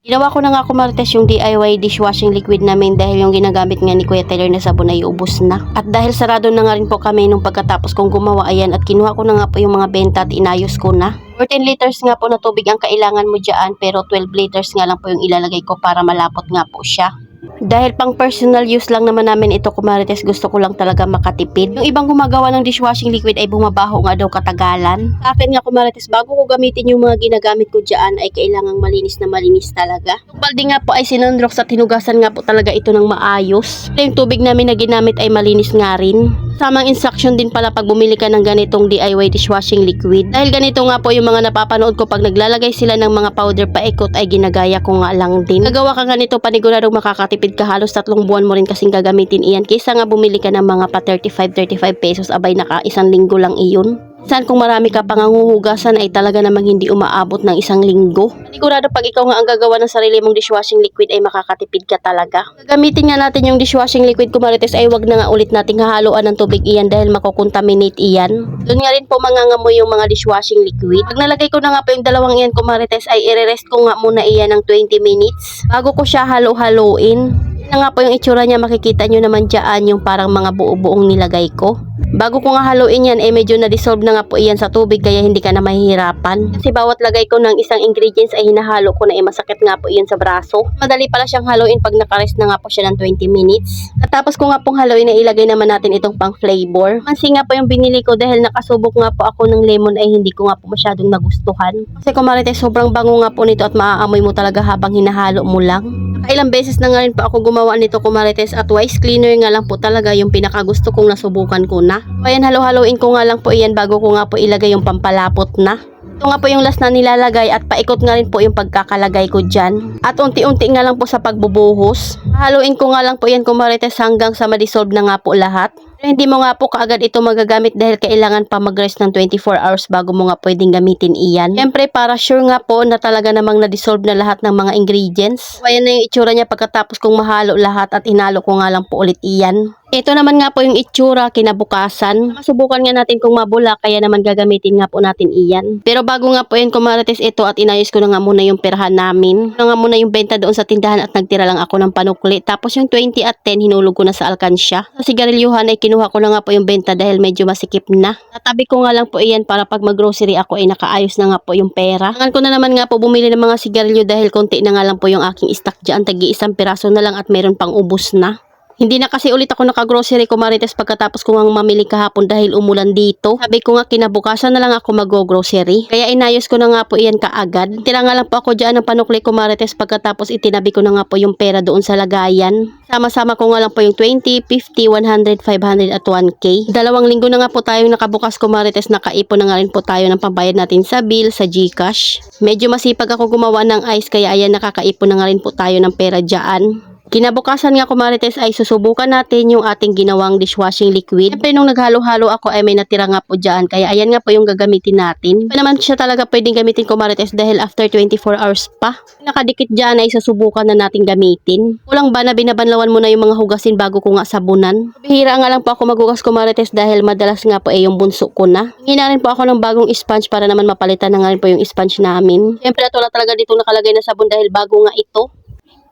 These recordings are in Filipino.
Ginawa ko na nga kumarites yung DIY dishwashing liquid namin dahil yung ginagamit nga ni Kuya Taylor na sabon ay ubos na. At dahil sarado na nga rin po kami nung pagkatapos kong gumawa ayan at kinuha ko na nga po yung mga benta at inayos ko na. 14 liters nga po na tubig ang kailangan mo dyan pero 12 liters nga lang po yung ilalagay ko para malapot nga po siya. Dahil pang personal use lang naman namin ito kumarites, gusto ko lang talaga makatipid. Yung ibang gumagawa ng dishwashing liquid ay bumabaho nga daw katagalan. Sa akin nga kumarites, bago ko gamitin yung mga ginagamit ko dyan ay kailangang malinis na malinis talaga. Yung balde nga po ay sinundrox at hinugasan nga po talaga ito ng maayos. Yung tubig namin na ginamit ay malinis nga rin. Samang instruction din pala pag bumili ka ng ganitong DIY dishwashing liquid. Dahil ganito nga po yung mga napapanood ko pag naglalagay sila ng mga powder paikot ay ginagaya ko nga lang din. Nagawa ka ganito paniguradong makakatipid ka, halos 3 buwan mo rin kasing gagamitin iyan kaysa nga bumili ka ng mga pa 35 pesos abay naka 1 linggo lang iyon. Saan kung marami ka panganguhugasan ay talaga namang hindi umaabot ng 1 linggo. Panigurado pag ikaw nga ang gagawa ng sarili mong dishwashing liquid ay makakatipid ka talaga. Gagamitin nga natin yung dishwashing liquid kumarites ay wag na nga ulit nating hahaluan ng tubig iyan dahil makokontaminate iyan. Doon nga rin po mangangamoy yung mga dishwashing liquid. Pag nalagay ko na nga po yung dalawang iyan kumarites ay i-rest ko nga muna iyan ng 20 minutes bago ko siya halo-haloin. Na nga po yung itsura niya, makikita nyo naman dyan yung parang mga buo-buong nilagay ko. Bago ko nga haluin yan, medyo na-dissolve na nga po iyan sa tubig kaya hindi ka na mahihirapan. Kasi bawat lagay ko ng isang ingredients ay hinahalo ko na masakit nga po iyan sa braso. Madali pala siyang haluin pag nakarest na nga po siya ng 20 minutes. Tapos ko nga pong haluin na ilagay naman natin itong pang flavor. Mansi nga po yung binili ko dahil nakasubok nga po ako ng lemon ay hindi ko nga po masyadong nagustuhan. Kasi kumarites sobrang bango nga po nito at maaamoy mo talaga habang hinahalo mo lang. Ilang beses na nga rin po ako gumawa nito kumarites at wise cleaner nga lang po talaga yung pinakagusto kong nasubukan ko na. Ayan, halo-haloin ko nga lang po iyan bago ko nga po ilagay yung pampalapot na. Ito nga po yung last na nilalagay at paikot nga rin po yung pagkakalagay ko dyan. At unti-unti nga lang po sa pagbubuhos. Haluin ko nga lang po yan kumarites hanggang sa ma-dissolve na nga po lahat. Pero hindi mo nga po kaagad ito magagamit dahil kailangan pa mag-rest ng 24 hours bago mo nga pwedeng gamitin iyan. Siyempre para sure nga po na talaga namang na-dissolve na lahat ng mga ingredients. So, ayan na yung itsura niya pagkatapos kong mahalo lahat at inalo ko nga lang po ulit iyan. Ito naman nga po yung itsura kinabukasan. Masubukan nga natin kung mabula kaya naman gagamitin nga po natin iyan. Pero bago nga po yan kumarites ito at inayos ko na nga muna yung perahan namin. Ano nga muna yung benta doon sa tindahan at nagtira lang ako ng panukli. Tapos yung 20 at 10 hinulog ko na sa alkansya. Sa sigarilyuhan ay kinuha ko na nga po yung benta dahil medyo masikip na. Tatabi ko nga lang po iyan para pag mag-grocery ako ay nakaayos na nga po yung pera. Tangan ko na naman nga po bumili ng mga sigarilyo dahil konti na nga lang po yung aking stock dyan. Tagi 1 piraso na lang at meron pang ubos na. Hindi na kasi ulit ako naka-grocery kumarites pagkatapos ko nga mamili kahapon dahil umulan dito. Sabi ko nga kinabukasan na lang ako mag-grocery. Kaya inayos ko na nga po iyan kaagad. Tira nga lang po ako dyan ng panukli kumarites pagkatapos itinabi ko na nga po yung pera doon sa lagayan. Sama-sama ko nga lang po yung 20, 50, 100, 500 at 1K. 2 linggo na nga po tayong nakabukas kumarites, nakaipon na nga rin po tayo ng pambayad natin sa bill, sa GCash. Medyo masipag ako gumawa ng ice kaya ayan nakakaipon na nga rin po tayo ng pera dyan. Kinabukasan nga kumarites ay susubukan natin yung ating ginawang dishwashing liquid. Siyempre nung naghalo-halo ako ay may natira nga po dyan. Kaya ayan nga po yung gagamitin natin. Pa naman siya talaga pwedeng gamitin kumarites dahil after 24 hours pa. Nakadikit dyan ay susubukan na natin gamitin. Kulang ba na binabanlawan mo na yung mga hugasin bago ko nga sabunan? Bihira nga lang po ako maghugas kumarites dahil madalas nga po yung bunso ko na. Hina rin po ako ng bagong sponge para naman mapalitan na nga rin po yung sponge namin. Siyempre at wala talaga dito nakalagay na sabon dahil bago nga ito.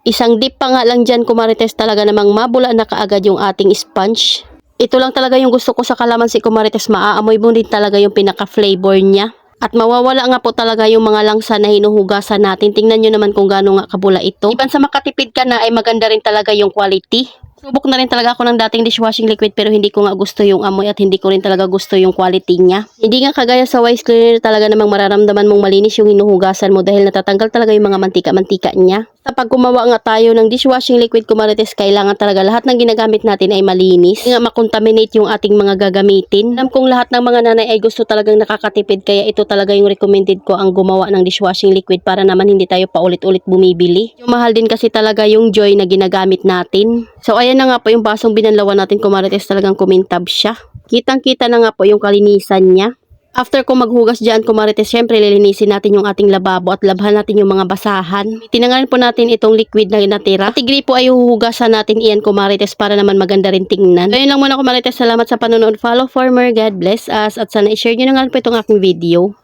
Isang dip pa nga lang dyan kumarites talaga namang mabula na kaagad yung ating sponge. Ito lang talaga yung gusto ko sa kalamansi kumarites, maaamoy mo din talaga yung pinaka-flavor niya. At mawawala nga po talaga yung mga langsa na hinuhugasan natin. Tingnan nyo naman kung gaano nga kabula ito. Iban sa makatipid ka na ay maganda rin talaga yung quality. Subok na rin talaga ako ng dating dishwashing liquid pero hindi ko nga gusto yung amoy at hindi ko rin talaga gusto yung quality niya. Hindi nga kagaya sa wise cleaner talaga namang mararamdaman mong malinis yung hinuhugasan mo dahil natatanggal talaga yung mga mantika-mantika niya. Sa pag gumawa nga tayo ng dishwashing liquid kumarites, kailangan talaga lahat ng ginagamit natin ay malinis. Hindi nga makontaminate yung ating mga gagamitin. Alam kong lahat ng mga nanay ay gusto talagang nakakatipid kaya ito talaga yung recommended ko ang gumawa ng dishwashing liquid para naman hindi tayo paulit-ulit bumibili. Yung mahal din kasi talaga yung Joy na ginagamit natin. So ayan na nga po yung basong binanlawan natin kumarites, talagang kumintab siya. Kitang-kita na nga po yung kalinisan niya. After ko maghugas dyan kumarites, syempre lilinisin natin yung ating lababo at labhan natin yung mga basahan. Tinanggalin po natin itong liquid na natira. Tigri po ay huhugasan natin iyan kumarites para naman maganda rin tingnan. So yun lang muna kumarites, salamat sa panonood. Follow for more, God bless us at sana i-share nyo na nga po itong aking video.